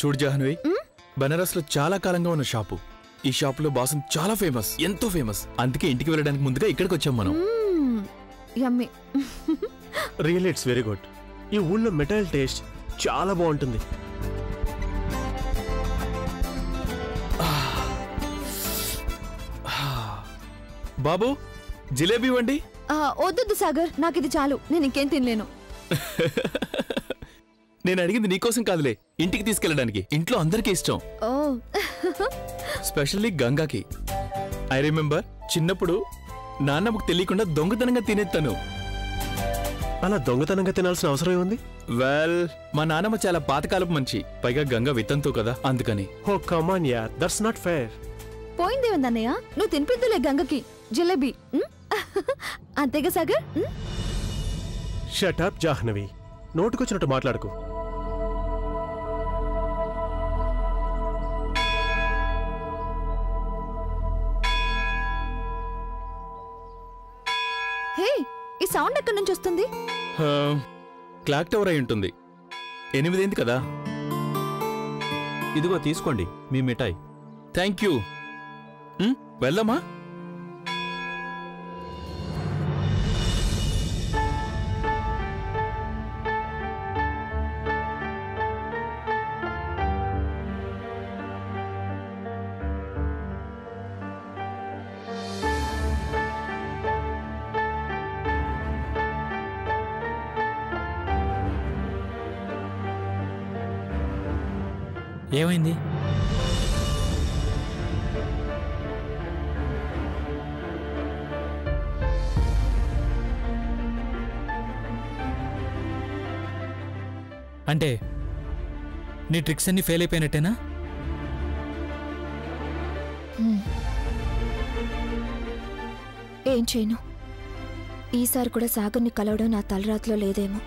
చూడు జాహ్నవి, బనారస్ లో చాలా కాలంగా ఉన్న షాపు. ఈ షాప్ లో బాసం చాలా ఫేమస్, ఎంతో ఫేమస్. అందుకే ఇంటికి వెళ్ళడానికి ముందుగా ఇక్కడికి వచ్చాం మనం. Yummy. Really it's very good. ఈ ఊళ్ళో మెటల్ టేస్ట్ చాలా బాగుంటుంది. బాబు జిలేబీ ఇవ్వండి. వద్దు సాగర్, నాకు ఇది చాలు, నేను ఇంకేం తినలేను. నేను అడిగింది నీకోసం కాదులే, ఇంటికి తీసుకెళ్ళడానికి. ఇంట్లో అందరికీ ఇష్టం, స్పెషల్లీ గంగాకి. ఐ రిమెంబర్ చిన్నప్పుడు నాన్నమ్మకు తెలియకుండా దొంగతనంగా తినేస్తాను. అలా దొంగతనంగా తినాల్సిన అవసరం ఏముంది? వెల్, మా నాన్నమ్మ చాలా పాతకాలపు మంచి, పైగా గంగా విత్తంతో కదా, అందుకని. ఓ కమ్ ఆన్ యార్, దట్స్ నాట్ ఫెయిర్. పోయిందేముందన్నయ్య, నువ్వు తినిపిద్దులే గంగకి జిలేబీ. అంతేగా సాగర్? షట్ అప్ జాహ్నవి, నోటుకొచ్చినట్టు మాట్లాడుకో. హే, ఈ సౌండ్ ఎక్కడి నుంచి వస్తుంది? క్లాక్ టవర్ అయి ఉంటుంది. 8 అయింది కదా. ఇదిగో తీసుకోండి మీ మిఠాయి. Thank you. వెళ్దామా? ఏమైంది? అంటే నీ ట్రిక్స్ అన్ని ఫెయిల్ అయిపోయినట్టేనా? ఏం చేయను, ఈసారి కూడా సాగర్ని కలవడం నా తలరాత్లో లేదేమో.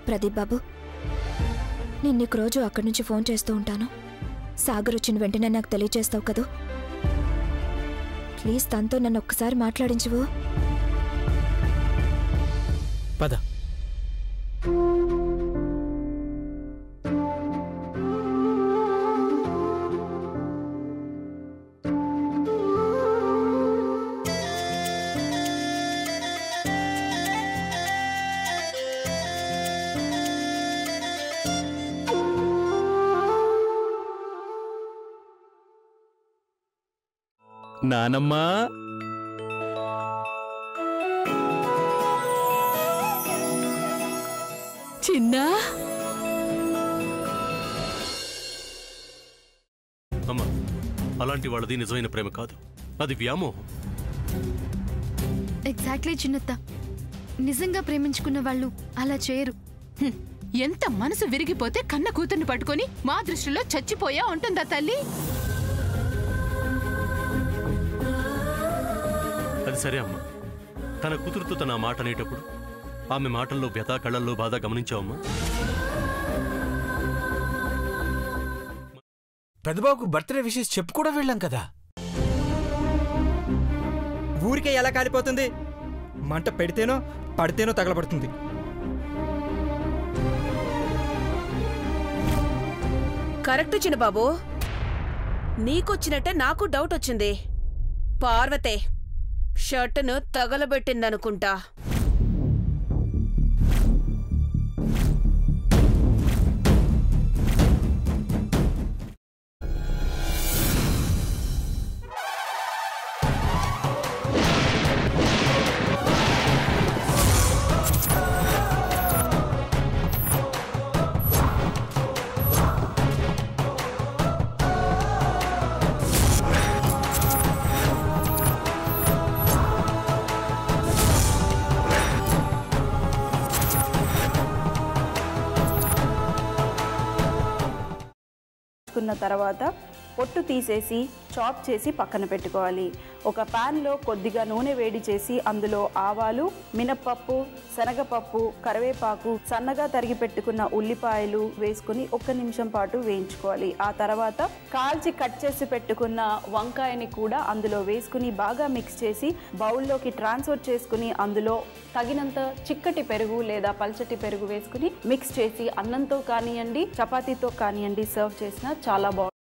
ప్రదీప్ బాబు, నేను నీకు రోజు అక్కడి నుంచి ఫోన్ చేస్తూ ఉంటాను. సాగర్ వచ్చిన వెంటనే నాకు తెలియచేస్తావు కదూ. ప్లీజ్ తనతో నన్ను ఒక్కసారి మాట్లాడించువు. పద. నానమ్మా, చిన్నా. అమ్మా, అలాంటి వాళ్ళది నిజమైన ప్రేమ కాదు, అది వ్యామోహం. ఎగ్జాక్ట్లీ చిన్నత్త, నిజంగా ప్రేమించుకున్న వాళ్ళు అలా చేయరు. ఎంత మనసు విరిగిపోతే కన్న కూతుర్ని పట్టుకొని మా దృష్టిలో చచ్చిపోయా ఉంటుందా తల్లి? అది సరే అమ్మా, తన కూతురుతో తన మాట అనేటప్పుడు ఆమె మాటల్లో వ్యథ, కళ్ళల్లో బాధ గమనించావమ్మా? పెద్దబాబుకు బర్త్డే విషెస్ చెప్పు కూడా వెళ్ళాం కదా. ఊరికే ఎలా కాలిపోతుంది? మంట పెడితేనో పడితేనో తగలబడుతుంది. కరెక్ట్ చిన్నబాబు, నీకొచ్చినట్టే నాకు డౌట్ వచ్చింది. పార్వతే షర్టును తగలబెట్టిందనుకుంటా. తర్వాత పొట్టు తీసేసి చాప్ చేసి పక్కన పెట్టుకోవాలి. ఒక ప్యాన్లో కొద్దిగా నూనె వేడి చేసి అందులో ఆవాలు, మినప్పప్పు, శనగపప్పు, కరివేపాకు, సన్నగా తరిగి పెట్టుకున్న ఉల్లిపాయలు వేసుకుని 1 నిమిషం పాటు వేయించుకోవాలి. ఆ తర్వాత కాల్చి కట్ చేసి పెట్టుకున్న వంకాయని కూడా అందులో వేసుకుని బాగా మిక్స్ చేసి బౌల్లోకి ట్రాన్స్ఫర్ చేసుకుని అందులో తగినంత చిక్కటి పెరుగు లేదా పల్చటి పెరుగు వేసుకుని మిక్స్ చేసి అన్నంతో కానివ్వండి, చపాతీతో కానివ్వండి సర్వ్ చేసినా చాలా బాగుంటుంది.